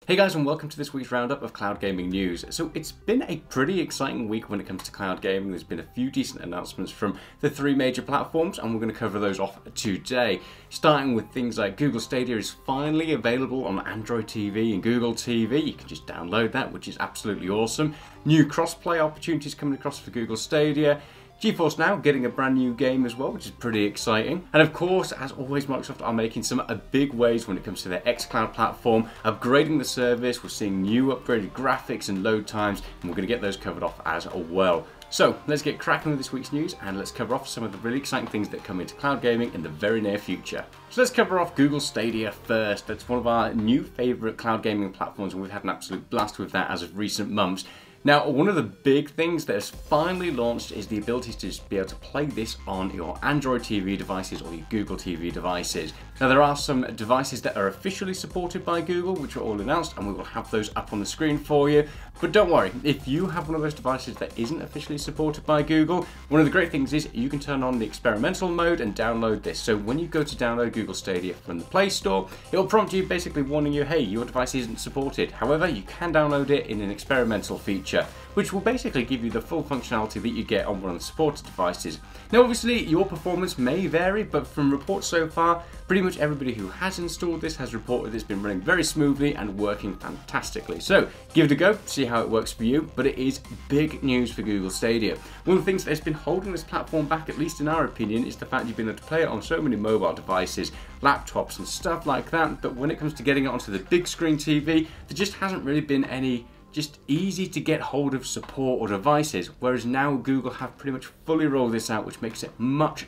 Hey guys, and welcome to this week's roundup of cloud gaming news. So it's been a pretty exciting week when it comes to cloud gaming. There's been a few decent announcements from the three major platforms, and we're going to cover those off today. Starting with things like Google Stadia is finally available on Android TV and Google TV. You can just download that, which is absolutely awesome. New cross-play opportunities coming across for Google Stadia. GeForce now getting a brand new game as well, which is pretty exciting. And of course, as always, Microsoft are making some big waves when it comes to their xCloud platform, upgrading the service. We're seeing new upgraded graphics and load times, and we're going to get those covered off as well. So let's get cracking with this week's news, and let's cover off some of the really exciting things that come into cloud gaming in the very near future. So let's cover off Google Stadia first. That's one of our new favourite cloud gaming platforms, and we've had an absolute blast with that as of recent months. Now, one of the big things that has finally launched is the ability to just be able to play this on your Android TV devices or your Google TV devices. Now, there are some devices that are officially supported by Google, which are all announced, and we will have those up on the screen for you. But don't worry, if you have one of those devices that isn't officially supported by Google, one of the great things is you can turn on the experimental mode and download this. So when you go to download Google Stadia from the Play Store, it'll prompt you basically warning you, hey, your device isn't supported. However, you can download it in an experimental feature, which will basically give you the full functionality that you get on one of the supported devices. Now, obviously, your performance may vary, but from reports so far, pretty much everybody who has installed this has reported it's been running very smoothly and working fantastically. So give it a go, see how it works for you, but it is big news for Google Stadia. One of the things that's been holding this platform back, at least in our opinion, is the fact you've been able to play it on so many mobile devices, laptops and stuff like that, but when it comes to getting it onto the big screen TV, there just hasn't really been any just easy to get hold of support or devices, whereas now Google have pretty much fully rolled this out, which makes it much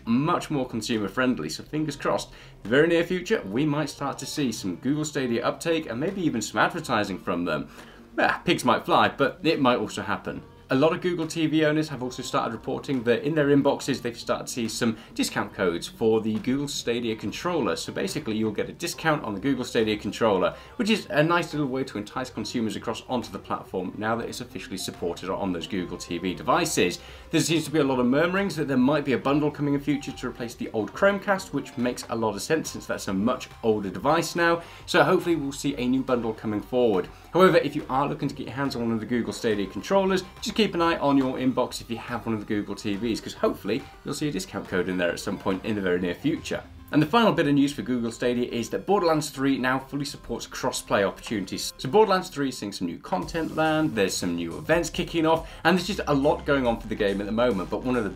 more consumer friendly. So fingers crossed, in the very near future, we might start to see some Google Stadia uptake and maybe even some advertising from them. Pigs might fly, but it might also happen. A lot of Google TV owners have also started reporting that in their inboxes they've started to see some discount codes for the Google Stadia controller. So basically you'll get a discount on the Google Stadia controller, which is a nice little way to entice consumers across onto the platform now that it's officially supported on those Google TV devices. There seems to be a lot of murmurings that there might be a bundle coming in future to replace the old Chromecast, which makes a lot of sense since that's a much older device now. So hopefully we'll see a new bundle coming forward. However, if you are looking to get your hands on one of the Google Stadia controllers, just keep an eye on your inbox if you have one of the Google TVs, because hopefully you'll see a discount code in there at some point in the very near future. And the final bit of news for Google Stadia is that Borderlands 3 now fully supports cross-play opportunities. So Borderlands 3 is seeing some new content land, there's some new events kicking off, and there's just a lot going on for the game at the moment. But one of the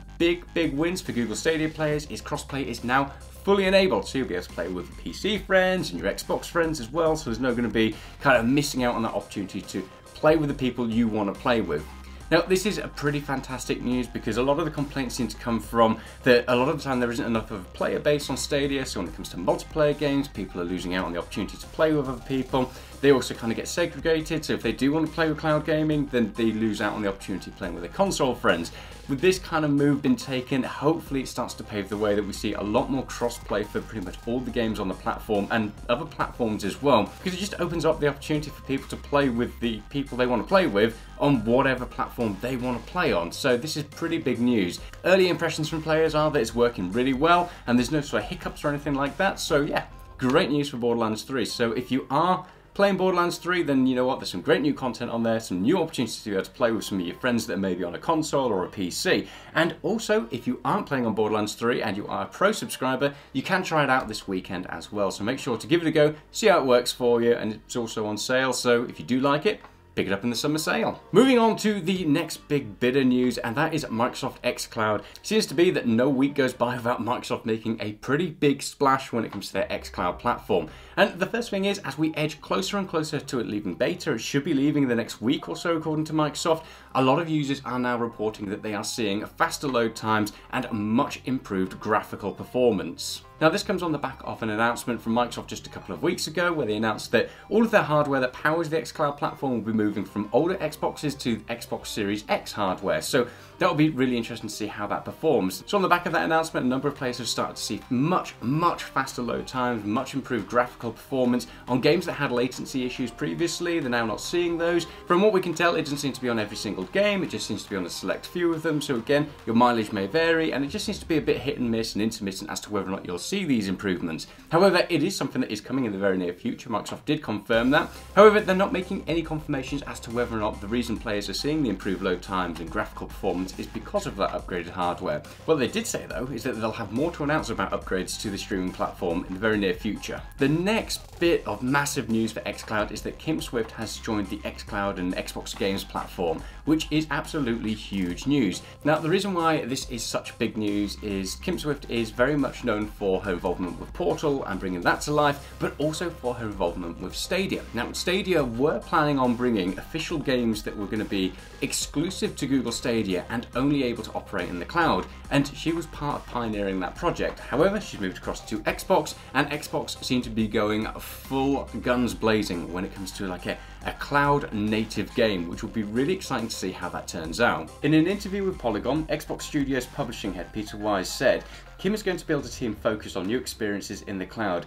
big wins for Google Stadia players is cross-play is now fully enabled, so you'll be able to play with PC friends and your Xbox friends as well, so there's no going to be kind of missing out on that opportunity to play with the people you want to play with. Now, this is a pretty fantastic news because a lot of the complaints seem to come from that a lot of the time there isn't enough of a player base on Stadia, so when it comes to multiplayer games, people are losing out on the opportunity to play with other people. They also kind of get segregated, so if they do want to play with cloud gaming, then they lose out on the opportunity of playing with their console friends. With this kind of move been taken, hopefully it starts to pave the way that we see a lot more cross-play for pretty much all the games on the platform and other platforms as well, because it just opens up the opportunity for people to play with the people they want to play with on whatever platform they want to play on. So this is pretty big news. Early impressions from players are that it's working really well and there's no sort of hiccups or anything like that. So yeah, great news for Borderlands 3. So if you are playing Borderlands 3, then you know what, there's some great new content on there, some new opportunities to be able to play with some of your friends that are maybe on a console or a PC. And also, if you aren't playing on Borderlands 3 and you are a Pro subscriber, you can try it out this weekend as well. So make sure to give it a go, see how it works for you, and it's also on sale, so if you do like it, pick it up in the summer sale. Moving on to the next big bit of news, and that is Microsoft xCloud. It seems to be that no week goes by without Microsoft making a pretty big splash when it comes to their xCloud platform. And the first thing is, as we edge closer and closer to it leaving beta, it should be leaving in the next week or so according to Microsoft, a lot of users are now reporting that they are seeing faster load times and much improved graphical performance. Now, this comes on the back of an announcement from Microsoft just a couple of weeks ago where they announced that all of their hardware that powers the xCloud platform will be moving from older Xboxes to Xbox Series X hardware. So that will be really interesting to see how that performs. So on the back of that announcement, a number of players have started to see much faster load times, much improved graphical performance on games that had latency issues previously. They're now not seeing those. From what we can tell, it doesn't seem to be on every single game. It just seems to be on a select few of them. So again, your mileage may vary and it just seems to be a bit hit and miss and intermittent as to whether or not you'll see these improvements. However, it is something that is coming in the very near future. Microsoft did confirm that. However, they're not making any confirmations as to whether or not the reason players are seeing the improved load times and graphical performance is because of that upgraded hardware. What they did say though is that they'll have more to announce about upgrades to the streaming platform in the very near future. The next bit of massive news for xCloud is that Kim Swift has joined the xCloud and Xbox Games platform, which is absolutely huge news. Now, the reason why this is such big news is Kim Swift is very much known for her involvement with Portal and bringing that to life, but also for her involvement with Stadia. Now, Stadia were planning on bringing official games that were going to be exclusive to Google Stadia and only able to operate in the cloud, and she was part of pioneering that project. However, she's moved across to Xbox, and Xbox seem to be going full guns blazing when it comes to like a cloud native game, which will be really exciting to see how that turns out. In an interview with Polygon, Xbox Studios publishing head Peter Wise said, Kim is going to build a team focused on new experiences in the cloud,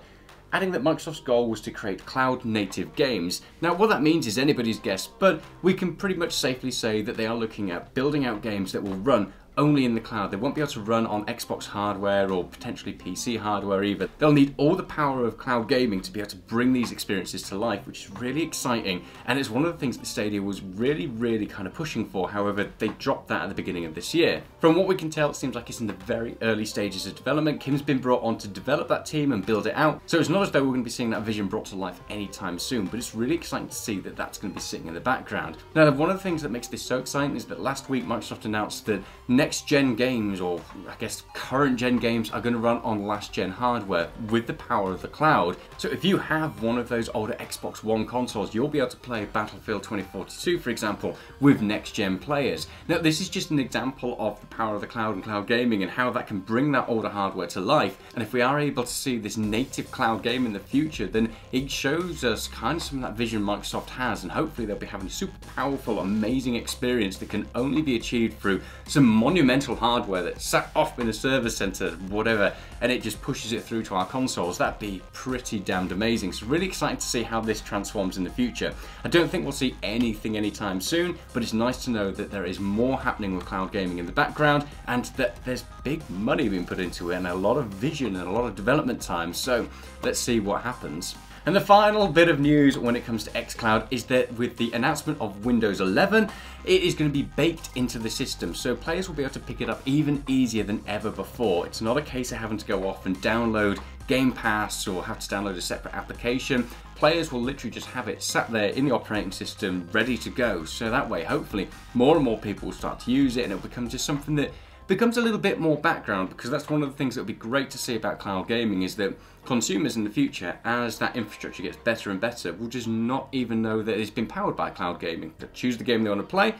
adding that Microsoft's goal was to create cloud native games. Now, what that means is anybody's guess, but we can pretty much safely say that they are looking at building out games that will run only in the cloud. They won't be able to run on Xbox hardware or potentially PC hardware either. They'll need all the power of cloud gaming to be able to bring these experiences to life, which is really exciting. And it's one of the things that Stadia was really kind of pushing for. However, they dropped that at the beginning of this year. From what we can tell, it seems like it's in the very early stages of development. Kim's been brought on to develop that team and build it out. So it's not as though we're going to be seeing that vision brought to life anytime soon, but it's really exciting to see that that's going to be sitting in the background. Now, one of the things that makes this so exciting is that last week Microsoft announced that next-gen games, or I guess current-gen games, are going to run on last-gen hardware with the power of the cloud. So if you have one of those older Xbox One consoles, you'll be able to play Battlefield 2042, for example, with next-gen players. Now, this is just an example of the power of the cloud and cloud gaming and how that can bring that older hardware to life. And if we are able to see this native cloud game in the future, then it shows us kind of some of that vision Microsoft has, and hopefully they'll be having a super powerful, amazing experience that can only be achieved through some monumental hardware that's sat off in a service center, whatever, and it just pushes it through to our consoles. That'd be pretty damned amazing. So really excited to see how this transforms in the future. I don't think we'll see anything anytime soon, but it's nice to know that there is more happening with cloud gaming in the background and that there's big money being put into it and a lot of vision and a lot of development time. So let's see what happens. And the final bit of news when it comes to xCloud is that with the announcement of Windows 11, it is going to be baked into the system, so players will be able to pick it up even easier than ever before. It's not a case of having to go off and download Game Pass or have to download a separate application. Players will literally just have it sat there in the operating system ready to go, so that way hopefully more and more people will start to use it and it'll become just something that becomes a little bit more background, because that's one of the things that would be great to see about cloud gaming is that consumers in the future, as that infrastructure gets better and better, will just not even know that it's been powered by cloud gaming. They'll choose the game they want to play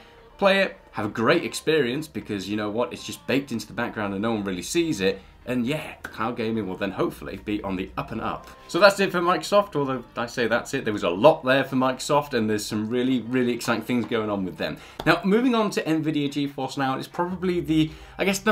it, have a great experience because you know what, it's just baked into the background and no one really sees it. And yeah, cloud gaming will then hopefully be on the up and up. So that's it for Microsoft, although I say that's it. There was a lot there for Microsoft and there's some really exciting things going on with them. Now, moving on to Nvidia GeForce now, it's probably the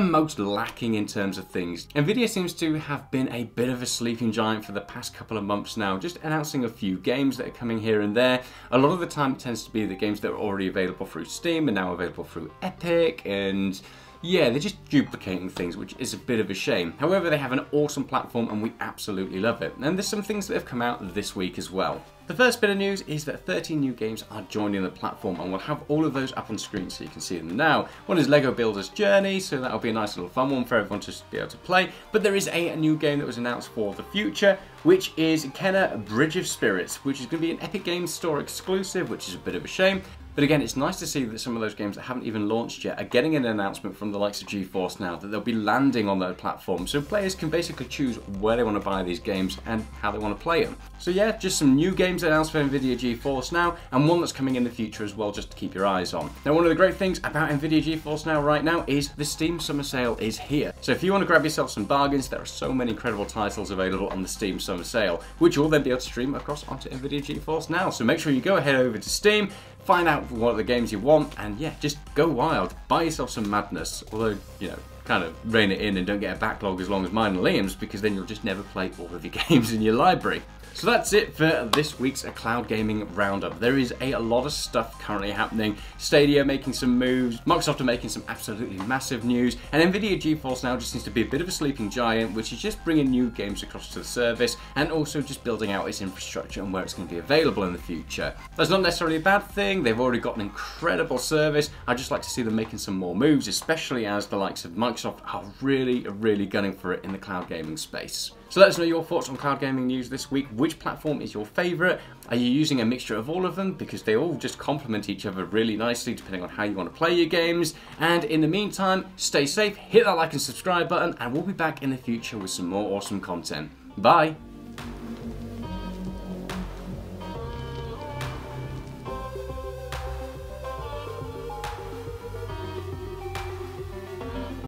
most lacking in terms of things. Nvidia seems to have been a bit of a sleeping giant for the past couple of months now, just announcing a few games that are coming here and there. A lot of the time it tends to be the games that are already available through Steam and now available through Epic, and yeah, they're just duplicating things, which is a bit of a shame. However, they have an awesome platform and we absolutely love it. And there's some things that have come out this week as well. The first bit of news is that 13 new games are joining the platform, and we'll have all of those up on screen so you can see them now. One is Lego Builder's Journey, so that'll be a nice little fun one for everyone to be able to play. But there is a new game that was announced for the future, which is Kenna Bridge of Spirits, which is going to be an Epic Games Store exclusive, which is a bit of a shame. But again, it's nice to see that some of those games that haven't even launched yet are getting an announcement from the likes of GeForce now that they'll be landing on their platform, so players can basically choose where they want to buy these games and how they want to play them. So yeah, just some new games announced for Nvidia GeForce now, and one that's coming in the future as well, just to keep your eyes on. Now, one of the great things about Nvidia GeForce now right now is the Steam Summer Sale is here. So if you want to grab yourself some bargains, there are so many incredible titles available on the Steam Summer Sale, which you'll then be able to stream across onto Nvidia GeForce now. So make sure you go ahead over to Steam, find out what are the games you want, and yeah, just go wild. Buy yourself some madness, although, you know, kind of rein it in and don't get a backlog as long as mine and Liam's, because then you'll just never play all of your games in your library. So that's it for this week's Cloud Gaming Roundup. There is a lot of stuff currently happening. Stadia making some moves, Microsoft are making some absolutely massive news, and Nvidia GeForce now just seems to be a bit of a sleeping giant, which is just bringing new games across to the service and also just building out its infrastructure and where it's going to be available in the future. That's not necessarily a bad thing. They've already got an incredible service. I'd just like to see them making some more moves, especially as the likes of Microsoft are really gunning for it in the cloud gaming space. So let us know your thoughts on cloud gaming news this week. Which platform is your favourite? Are you using a mixture of all of them? Because they all just complement each other really nicely depending on how you want to play your games. And in the meantime, stay safe, hit that like and subscribe button, and we'll be back in the future with some more awesome content. Bye!